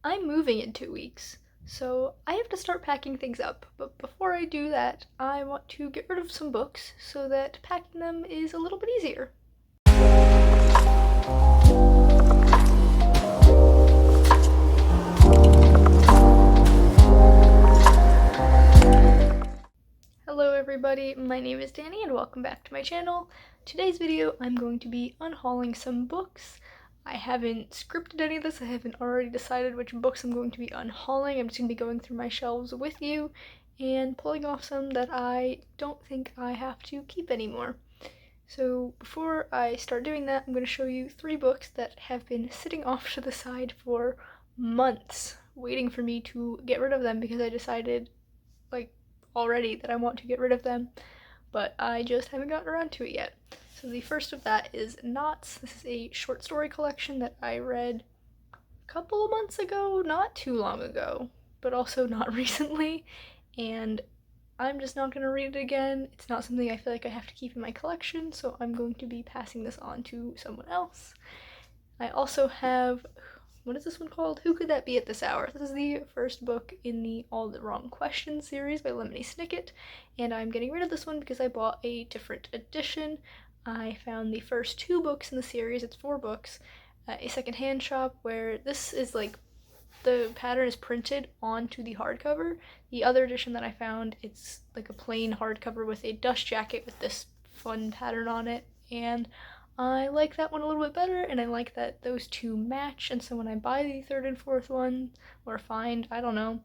I'm moving in 2 weeks, so I have to start packing things up. But before I do that, I want to get rid of some books so that packing them is a little bit easier. Hello everybody, my name is Danny and welcome back to my channel. Today's video I'm going to be unhauling some books. I haven't scripted any of this, I haven't already decided which books I'm going to be unhauling. I'm just going to be going through my shelves with you and pulling off some that I don't think I have to keep anymore. So before I start doing that, I'm going to show you 3 books that have been sitting off to the side for months, waiting for me to get rid of them because I decided already that I want to get rid of them, but I just haven't gotten around to it yet. So the first of that is Knots. This is a short story collection that I read a couple of months ago, not too long ago, but also not recently, and I'm just not going to read it again. It's not something I feel like I have to keep in my collection, so I'm going to be passing this on to someone else. I also have, what is this one called? Who Could That Be at This Hour? This is the first book in the All the Wrong Questions series by Lemony Snicket, and I'm getting rid of this one because I bought a different edition. I found the first 2 books in the series, it's 4 books, at a secondhand shop where this is the pattern is printed onto the hardcover. The other edition that I found, it's like a plain hardcover with a dust jacket with this fun pattern on it, and I like that one a little bit better, and I like that those 2 match, and so when I buy the 3rd and 4th one, or find, I don't know,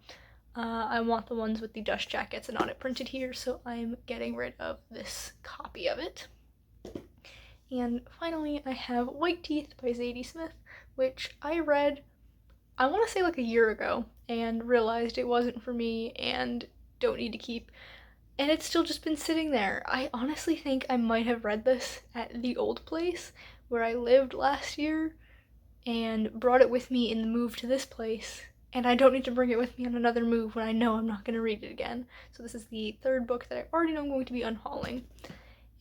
I want the ones with the dust jackets and not it printed here, so I'm getting rid of this copy of it. And finally, I have White Teeth by Zadie Smith, which I read, I want to say a year ago, and realized it wasn't for me and don't need to keep. And it's still just been sitting there. I honestly think I might have read this at the old place where I lived last year and brought it with me in the move to this place, and I don't need to bring it with me on another move when I know I'm not going to read it again. So this is the 3rd book that I already know I'm going to be unhauling.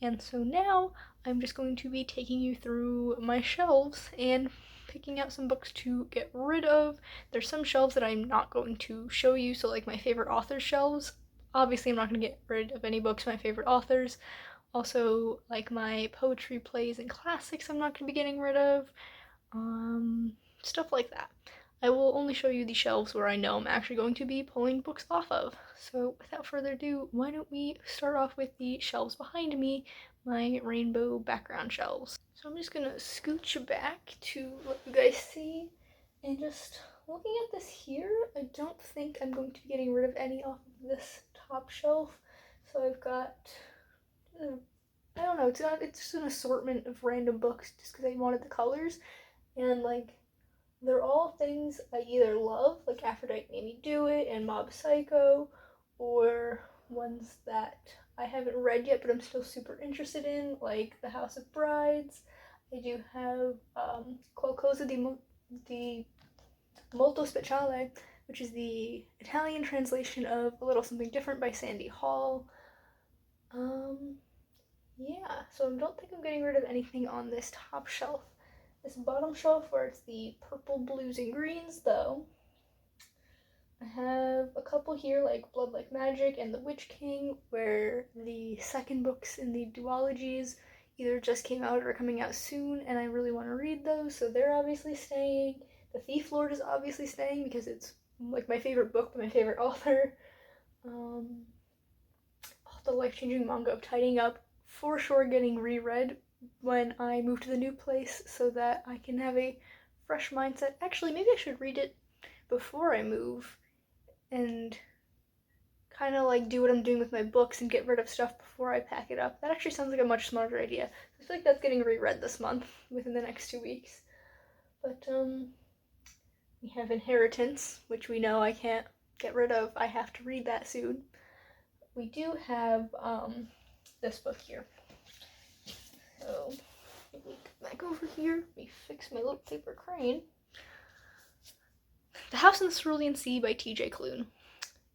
And so now I'm just going to be taking you through my shelves and picking out some books to get rid of. There's some shelves that I'm not going to show you, so like my favorite authors shelves. Obviously, I'm not going to get rid of any books by my favorite authors. Also, like my poetry, plays, and classics I'm not going to be getting rid of. Stuff like that. I will only show you the shelves where I know I'm actually going to be pulling books off of. So without further ado, why don't we start off with the shelves behind me, my rainbow background shelves. So I'm just going to scooch back to let you guys see, and just looking at this here, I don't think I'm going to be getting rid of any off of this top shelf. So I've got, I don't know, it's just an assortment of random books just because I wanted the colors, and they're all things I either love, like Aphrodite Made Me Do It and Mob Psycho, or ones that I haven't read yet but I'm still super interested in, like The House of Brides. I do have Qualcosa di Molto Speciale, which is the Italian translation of A Little Something Different by Sandy Hall. Yeah, so I don't think I'm getting rid of anything on this top shelf. This bottom shelf, where it's the purple, blues, and greens, though, I have a couple here, like Blood Like Magic and The Witch King, where the second books in the duologies either just came out or are coming out soon, and I really want to read those, so they're obviously staying. The Thief Lord is obviously staying because it's like my favorite book by my favorite author. The Life-Changing Manga of Tidying Up, for sure getting reread when I move to the new place so that I can have a fresh mindset. Actually, maybe I should read it before I move and kind of do what I'm doing with my books and get rid of stuff before I pack it up. That actually sounds like a much smarter idea. I feel like that's getting reread this month within the next 2 weeks. But we have Inheritance, which we know I can't get rid of. I have to read that soon. We do have this book here. So let me come back over here. Let me fix my little paper crane. The House in the Cerulean Sea by T.J. Klune.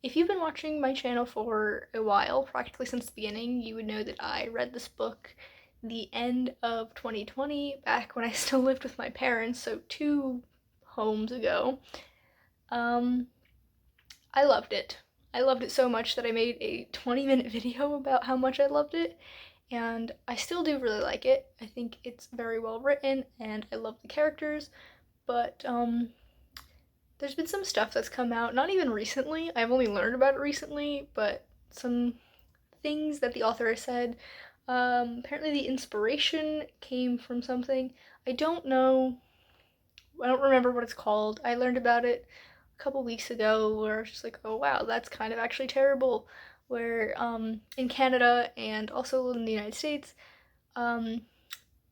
If you've been watching my channel for a while, practically since the beginning, you would know that I read this book the end of 2020, back when I still lived with my parents, so 2 homes ago. I loved it. I loved it so much that I made a 20-minute video about how much I loved it, and I still do really like it. I think it's very well written, and I love the characters, but there's been some stuff that's come out, not even recently, I've only learned about it recently, but some things that the author has said. Apparently the inspiration came from something. I don't remember what it's called. I learned about it a couple weeks ago where I was just like, oh wow, that's kind of actually terrible. Where in Canada and also in the United States,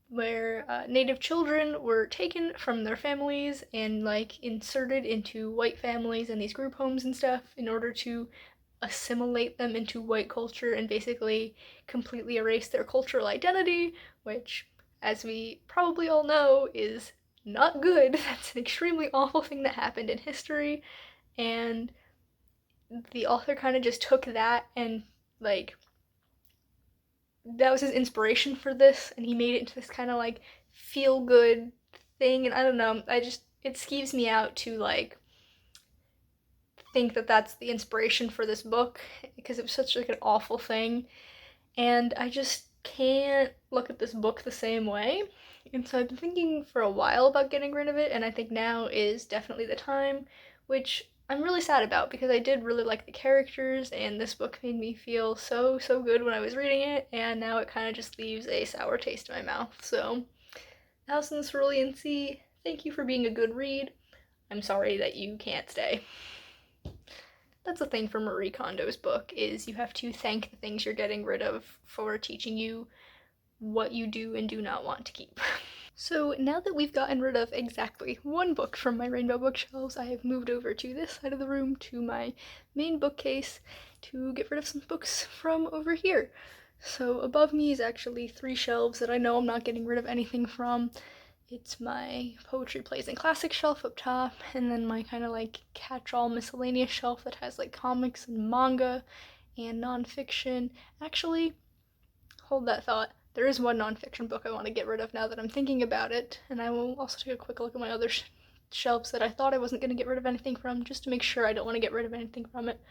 where Native children were taken from their families and like inserted into white families and these group homes and stuff in order to assimilate them into white culture and basically completely erase their cultural identity, which, as we probably all know, is not good. That's an extremely awful thing that happened in history, and the author kind of just took that and, like, that was his inspiration for this, and he made it into this kind of, like, feel good thing, and I don't know, it skeeves me out to, like, think that that's the inspiration for this book because it was such like an awful thing, and I just can't look at this book the same way. And so I've been thinking for a while about getting rid of it, and I think now is definitely the time, which I'm really sad about because I did really like the characters and this book made me feel so good when I was reading it, and now it kind of just leaves a sour taste in my mouth. So, House in the Cerulean Sea, thank you for being a good read. I'm sorry that you can't stay. That's the thing for Marie Kondo's book, is you have to thank the things you're getting rid of for teaching you what you do and do not want to keep. So now that we've gotten rid of exactly one book from my rainbow bookshelves, I have moved over to this side of the room to my main bookcase to get rid of some books from over here. So above me is actually 3 shelves that I know I'm not getting rid of anything from. It's my poetry, plays, and classics shelf up top, and then my kind of like catch-all miscellaneous shelf that has like comics and manga and nonfiction. Actually, hold that thought. There is one nonfiction book I want to get rid of now that I'm thinking about it, and I will also take a quick look at my other shelves that I thought I wasn't going to get rid of anything from, just to make sure I don't want to get rid of anything from it.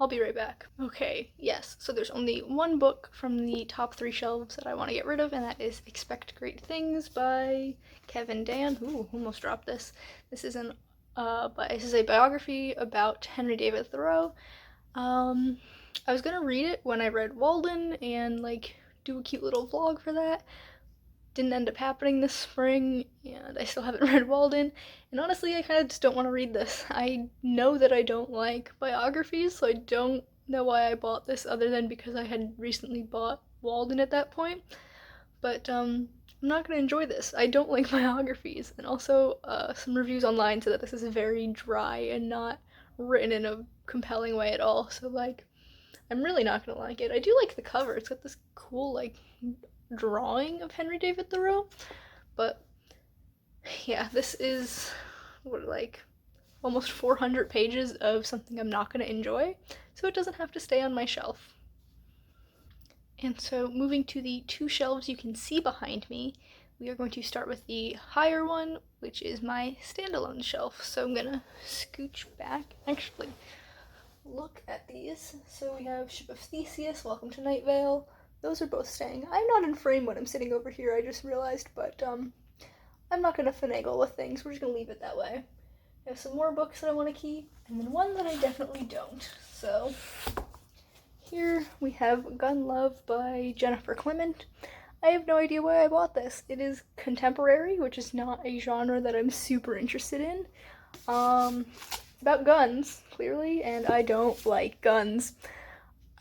I'll be right back. Okay, yes, so there's only one book from the top 3 shelves that I want to get rid of, and that is Expect Great Things by Kevin Dan. Ooh, almost dropped this. This is a biography about Henry David Thoreau. I was gonna read it when I read Walden and like do a cute little vlog for that. Didn't end up happening this spring, and I still haven't read Walden, and honestly I kind of just don't want to read this. I know that I don't like biographies, so I don't know why I bought this other than because I had recently bought Walden at that point, but I'm not going to enjoy this. I don't like biographies, and also some reviews online said that this is very dry and not written in a compelling way at all, so like I'm really not going to like it. I do like the cover. It's got this cool like drawing of Henry David Thoreau, but yeah, this is like almost 400 pages of something I'm not going to enjoy, so it doesn't have to stay on my shelf. And so moving to the 2 shelves you can see behind me, we are going to start with the higher one, which is my standalone shelf. So I'm gonna scooch back. Actually, look at these. So we have Ship of Theseus, Welcome to Night Vale. Those are both staying. I'm not in frame when I'm sitting over here, I just realized, but I'm not gonna finagle with things. We're just gonna leave it that way. I have some more books that I want to keep, and then one that I definitely don't. So here we have Gun Love by Jennifer Clement. I have no idea why I bought this. It is contemporary, which is not a genre that I'm super interested in. About guns, clearly, and I don't like guns.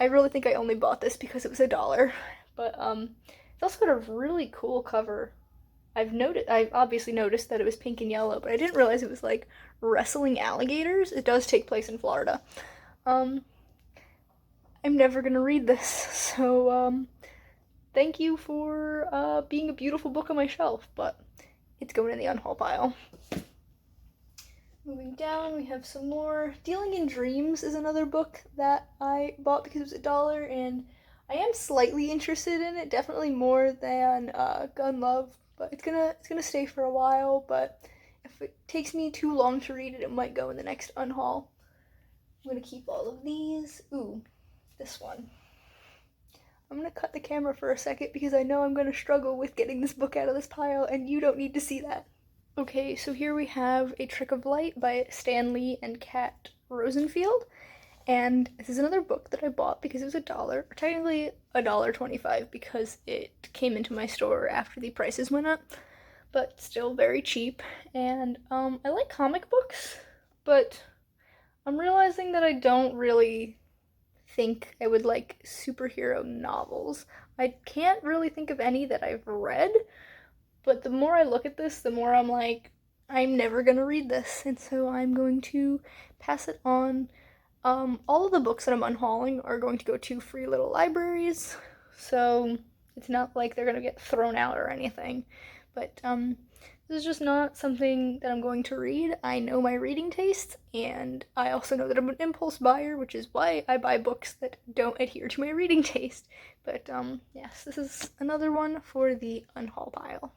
I really think I only bought this because it was $1, but it's also got a really cool cover. I've obviously noticed that it was pink and yellow, but I didn't realize it was like wrestling alligators. It does take place in Florida. I'm never gonna read this, so thank you for being a beautiful book on my shelf, but it's going in the unhaul pile. Moving down, we have some more. Dealing in Dreams is another book that I bought because it was $1, and I am slightly interested in it, definitely more than Gun Love, but it's gonna stay for a while. But if If it takes me too long to read it, it might go in the next unhaul. I'm gonna keep all of these. Ooh, this one. I'm gonna cut the camera for a second because I know I'm gonna struggle with getting this book out of this pile, and you don't need to see that. Okay, so here we have A Trick of Light by Stan Lee and Kat Rosenfield. And this is another book that I bought because it was $1, or technically $1.25 because it came into my store after the prices went up, but still very cheap. And I like comic books, but I'm realizing that I don't really think I would like superhero novels. I can't really think of any that I've read, but the more I look at this, the more I'm like, I'm never gonna read this, and so I'm going to pass it on. All of the books that I'm unhauling are going to go to free little libraries, so it's not like they're gonna get thrown out or anything. But this is just not something that I'm going to read. I know my reading tastes, and I also know that I'm an impulse buyer, which is why I buy books that don't adhere to my reading taste. But yes, this is another one for the unhaul pile.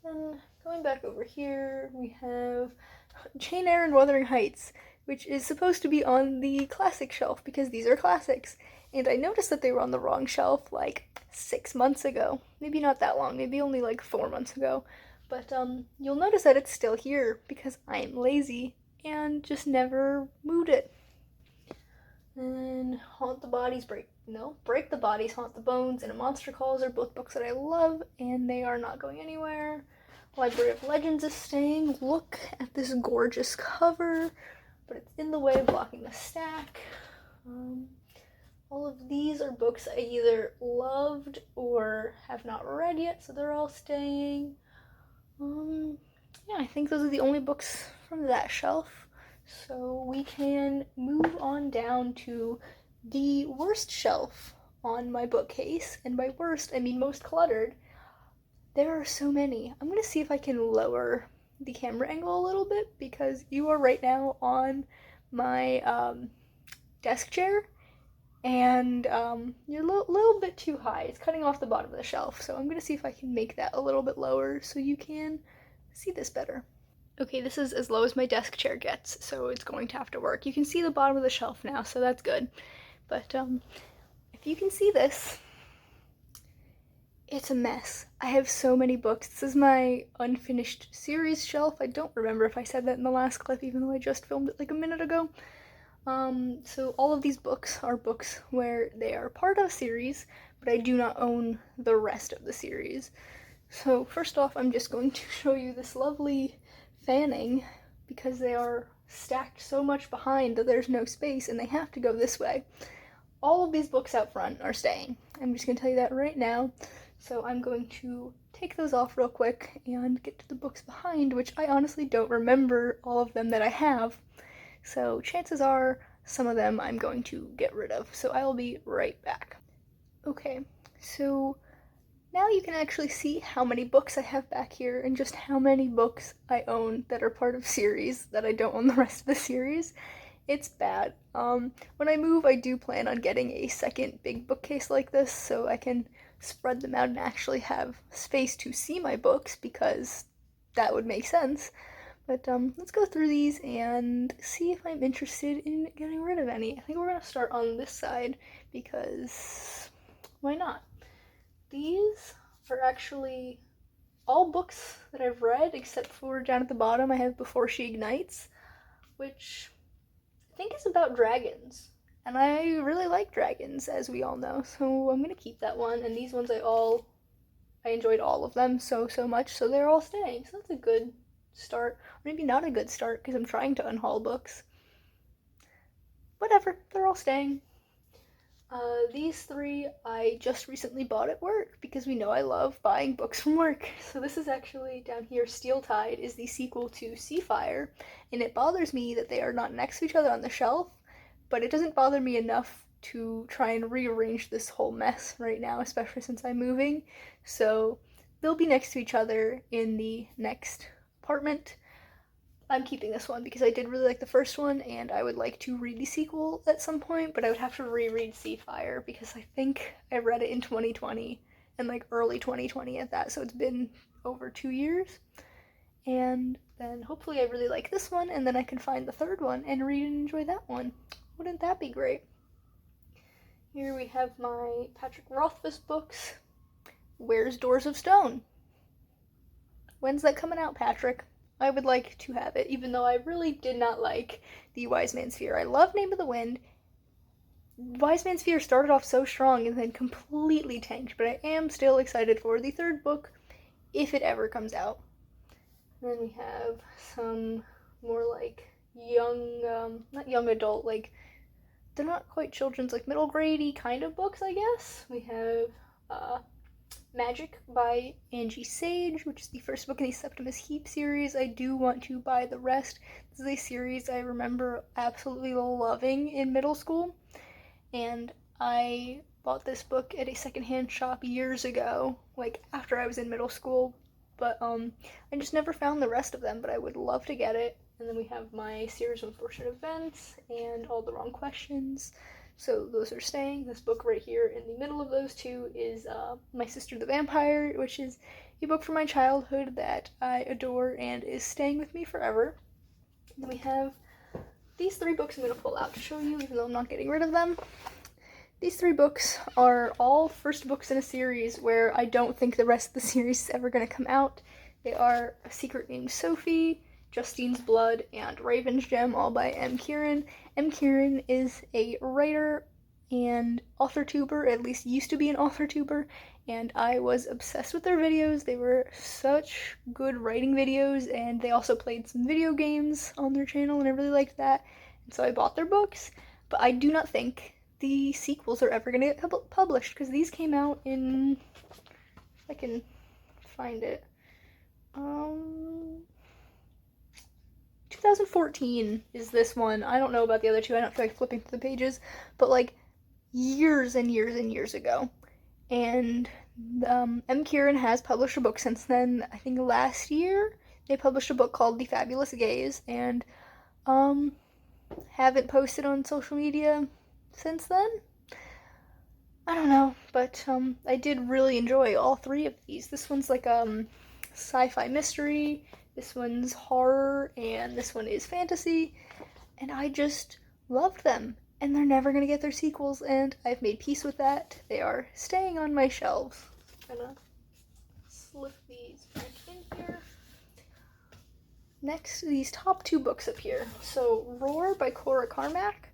Then going back over here, we have Jane Eyre and Wuthering Heights, which is supposed to be on the classic shelf because these are classics. And I noticed that they were on the wrong shelf like 6 months ago. Maybe not that long, maybe only like 4 months ago. But you'll notice that it's still here because I am lazy and just never moved it. And Break the Bodies, Haunt the Bones, and A Monster Calls are both books that I love, and they are not going anywhere. Library of Legends is staying. Look at this gorgeous cover, but it's in the way, blocking the stack. All of these are books I either loved or have not read yet, so they're all staying. Yeah, I think those are the only books from that shelf. So we can move on down to the worst shelf on my bookcase, and by worst, I mean most cluttered. There are so many. I'm gonna see if I can lower the camera angle a little bit because you are right now on my desk chair, and you're a little bit too high. It's cutting off the bottom of the shelf, so I'm gonna see if I can make that a little bit lower so you can see this better. Okay, this is as low as my desk chair gets, so it's going to have to work. You can see the bottom of the shelf now, so that's good. But if you can see this, it's a mess. I have so many books. This is my unfinished series shelf. I don't remember if I said that in the last clip, even though I just filmed it like a minute ago. So all of these books are books where they are part of a series, but I do not own the rest of the series. So first off, I'm just going to show you this lovely fanning because they are stacked so much behind that there's no space and they have to go this way. All of these books out front are staying. I'm just going to tell you that right now. So I'm going to take those off real quick and get to the books behind, which I honestly don't remember all of them that I have. So chances are some of them I'm going to get rid of. So I will be right back. Okay, so now you can actually see how many books I have back here and just how many books I own that are part of series that I don't own the rest of the series. It's bad. When I move, I do plan on getting a second big bookcase like this so I can spread them out and actually have space to see my books because that would make sense. But let's go through these and see if I'm interested in getting rid of any. I think we're going to start on this side because why not? These are actually all books that I've read, except for down at the bottom I have Before She Ignites, which I think is about dragons. And I really like dragons, as we all know, so I'm going to keep that one. And these ones I enjoyed all of them so much, so they're all staying. So that's a good start. Or maybe not a good start, because I'm trying to unhaul books. Whatever, they're all staying. These three I just recently bought at work because we know I love buying books from work. So this is actually down here, Steel Tide is the sequel to Seafire, and it bothers me that they are not next to each other on the shelf, but it doesn't bother me enough to try and rearrange this whole mess right now, especially since I'm moving. So they'll be next to each other in the next apartment. I'm keeping this one because I did really like the first one and I would like to read the sequel at some point, but I would have to reread Seafire because I think I read it in 2020 and like early 2020 at that, so it's been over 2 years. and then hopefully I really like this one, and then I can find the third one and read and enjoy that one. Wouldn't that be great? Here we have my Patrick Rothfuss books. Where's Doors of Stone? When's that coming out, Patrick? I would like to have it, even though I really did not like The Wise Man's Fear. I love Name of the Wind. Wise Man's Fear started off so strong and then completely tanked, but I am still excited for the third book, if it ever comes out. And then we have some more like young, not young adult, like, they're not quite children's, like middle grade-y kind of books, I guess. We have Magic by Angie Sage, which is the first book in the Septimus Heap series. I do want to buy the rest. This is a series I remember absolutely loving in middle school, and I bought this book at a secondhand shop years ago, like after I was in middle school, but I just never found the rest of them, but I would love to get it. And then we have my series of unfortunate events and All the Wrong Questions. So those are staying. This book right here in the middle of those two is My Sister the Vampire, which is a book from my childhood that I adore and is staying with me forever. And then we have these three books I'm going to pull out to show you, even though I'm not getting rid of them. These three books are all first books in a series where I don't think the rest of the series is ever going to come out. They are A Secret Named Sophie, Justine's Blood, and Raven's Gem, all by M. Kieran. M. Kieran is a writer and author tuber, at least used to be an author tuber, and I was obsessed with their videos. They were such good writing videos, and they also played some video games on their channel, and I really liked that, and so I bought their books. But I do not think the sequels are ever going to get published, because these came out in, if I can find it, 2014 is this one. I don't know about the other two. I don't feel like flipping through the pages, but like years and years and years ago. And M. Kieran has published a book since then. I think last year they published a book called The Fabulous Gaze, and haven't posted on social media since then. I don't know, but I did really enjoy all three of these. This one's like sci-fi mystery, this one's horror, and this one is fantasy, and I just loved them, and they're never gonna get their sequels, and I've made peace with that. They are staying on my shelves. I'm gonna slip these back in here. Next, these top two books up here. So, Roar by Cora Carmack,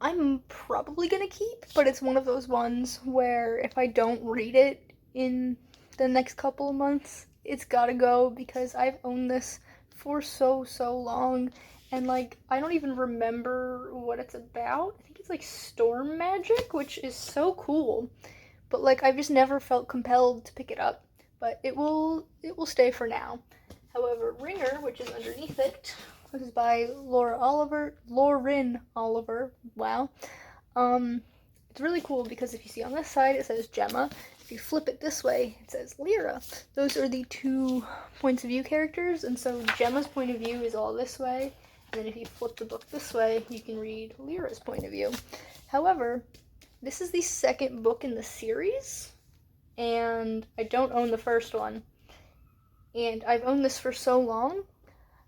I'm probably gonna keep, but it's one of those ones where if I don't read it in the next couple of months, it's gotta go, because I've owned this for so long, and like I don't even remember what it's about. I think it's like storm magic, which is so cool, but like I've just never felt compelled to pick it up, but it will stay for now. However, Ringer, which is underneath it, this is by Lauren Oliver. Wow. It's really cool because if you see on this side it says Gemma. If you flip it this way, it says Lyra. Those are the two points of view characters, and so Gemma's point of view is all this way, and then if you flip the book this way, you can read Lyra's point of view. However, this is the second book in the series, and I don't own the first one. And I've owned this for so long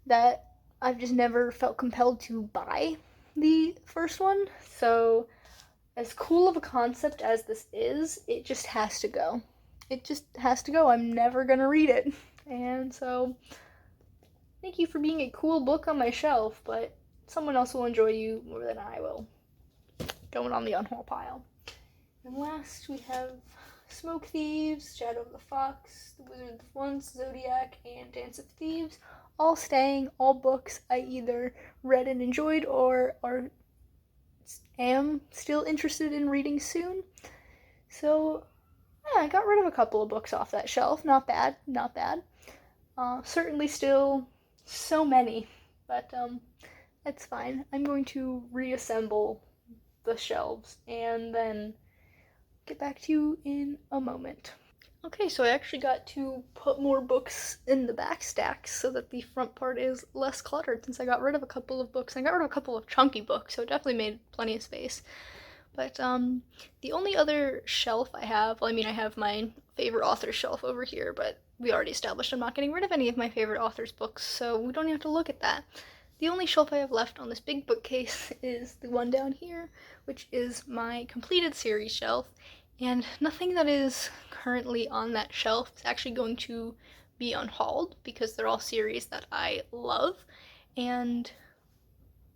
that I've just never felt compelled to buy the first one, so as cool of a concept as this is, it just has to go. It just has to go. I'm never gonna read it. And so, thank you for being a cool book on my shelf, but someone else will enjoy you more than I will. Going on the unhaul pile. And last, we have Smoke Thieves, Shadow of the Fox, The Wizard of the Once, Zodiac, and Dance of Thieves. All staying, all books I either read and enjoyed or am still interested in reading soon. So, yeah, I got rid of a couple of books off that shelf. Not bad, not bad. Certainly still so many, but that's fine. I'm going to reassemble the shelves and then get back to you in a moment. Okay, so I actually got to put more books in the back stacks so that the front part is less cluttered, since I got rid of a couple of books. I got rid of a couple of chunky books, so it definitely made plenty of space. But the only other shelf I have, well, I mean, I have my favorite author shelf over here, but we already established I'm not getting rid of any of my favorite authors' books, so we don't even have to look at that. The only shelf I have left on this big bookcase is the one down here, which is my completed series shelf, and nothing that is currently on that shelf is actually going to be unhauled because they're all series that I love, and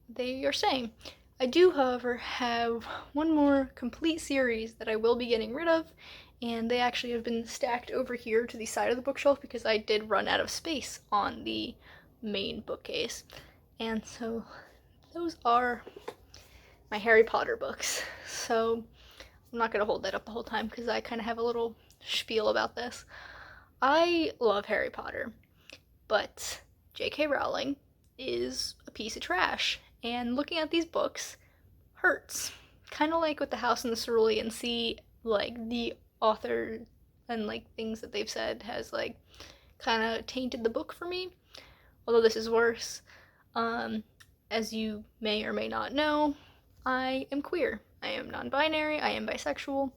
they are staying. I do, however, have one more complete series that I will be getting rid of, and they actually have been stacked over here to the side of the bookshelf because I did run out of space on the main bookcase. And so those are my Harry Potter books. So I'm not going to hold that up the whole time because I kind of have a little spiel about this. I love Harry Potter, but J.K. Rowling is a piece of trash, and looking at these books hurts. Kind of like with the House and the Cerulean Sea, like the author and like things that they've said has like kind of tainted the book for me. Although this is worse. As you may or may not know, I am queer. I am non-binary. I am bisexual.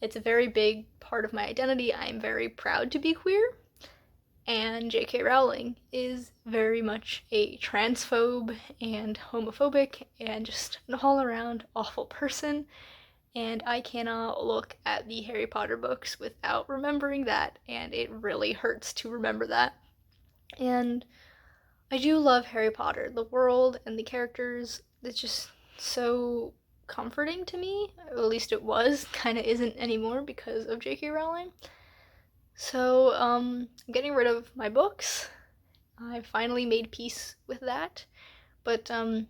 It's a very big part of my identity. I am very proud to be queer. And J.K. Rowling is very much a transphobe and homophobic and just an all around awful person. And I cannot look at the Harry Potter books without remembering that, and it really hurts to remember that. And I do love Harry Potter. The world and the characters, it's just so comforting to me. At least it was, kind of isn't anymore because of J.K. Rowling. So, I'm getting rid of my books. I finally made peace with that, but they're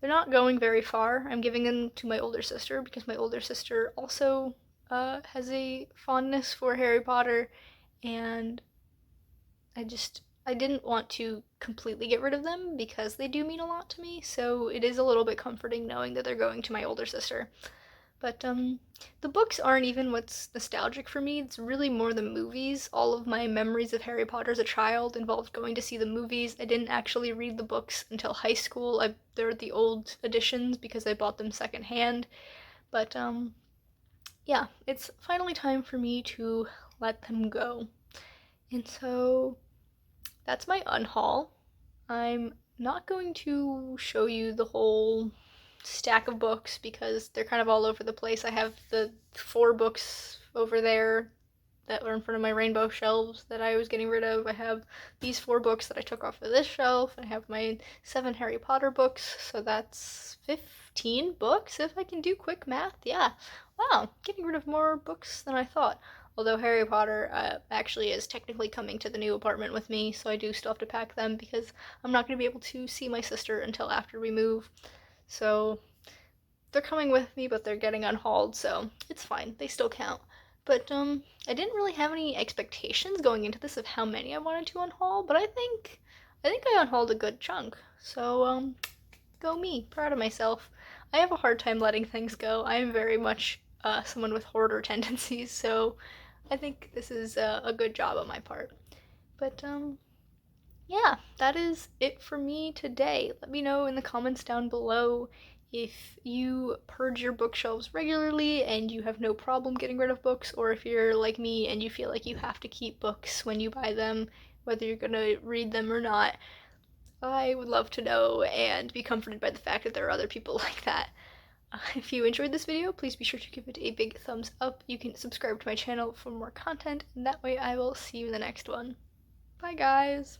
not going very far. I'm giving them to my older sister because my older sister also has a fondness for Harry Potter, and I didn't want to completely get rid of them because they do mean a lot to me, so it is a little bit comforting knowing that they're going to my older sister. But the books aren't even what's nostalgic for me. It's really more the movies. All of my memories of Harry Potter as a child involved going to see the movies. I didn't actually read the books until high school. They're the old editions because I bought them secondhand. But yeah, it's finally time for me to let them go. And so that's my unhaul. I'm not going to show you the whole stack of books because they're kind of all over the place. I have the 4 books over there that were in front of my rainbow shelves that I was getting rid of. I have these 4 books that I took off of this shelf. I have my 7 Harry Potter books, so that's 15 books if I can do quick math. Yeah. Wow, getting rid of more books than I thought. Although Harry Potter actually is technically coming to the new apartment with me, so I do still have to pack them because I'm not going to be able to see my sister until after we move. So they're coming with me, but they're getting unhauled, so it's fine. They still count. But I didn't really have any expectations going into this of how many I wanted to unhaul, but I think I unhauled a good chunk. So go me. Proud of myself. I have a hard time letting things go. I am very much someone with hoarder tendencies, so I think this is a good job on my part. But yeah, that is it for me today. Let me know in the comments down below if you purge your bookshelves regularly and you have no problem getting rid of books, or if you're like me and you feel like you have to keep books when you buy them, whether you're gonna read them or not. I would love to know and be comforted by the fact that there are other people like that. If you enjoyed this video, please be sure to give it a big thumbs up. You can subscribe to my channel for more content, and that way I will see you in the next one. Bye guys!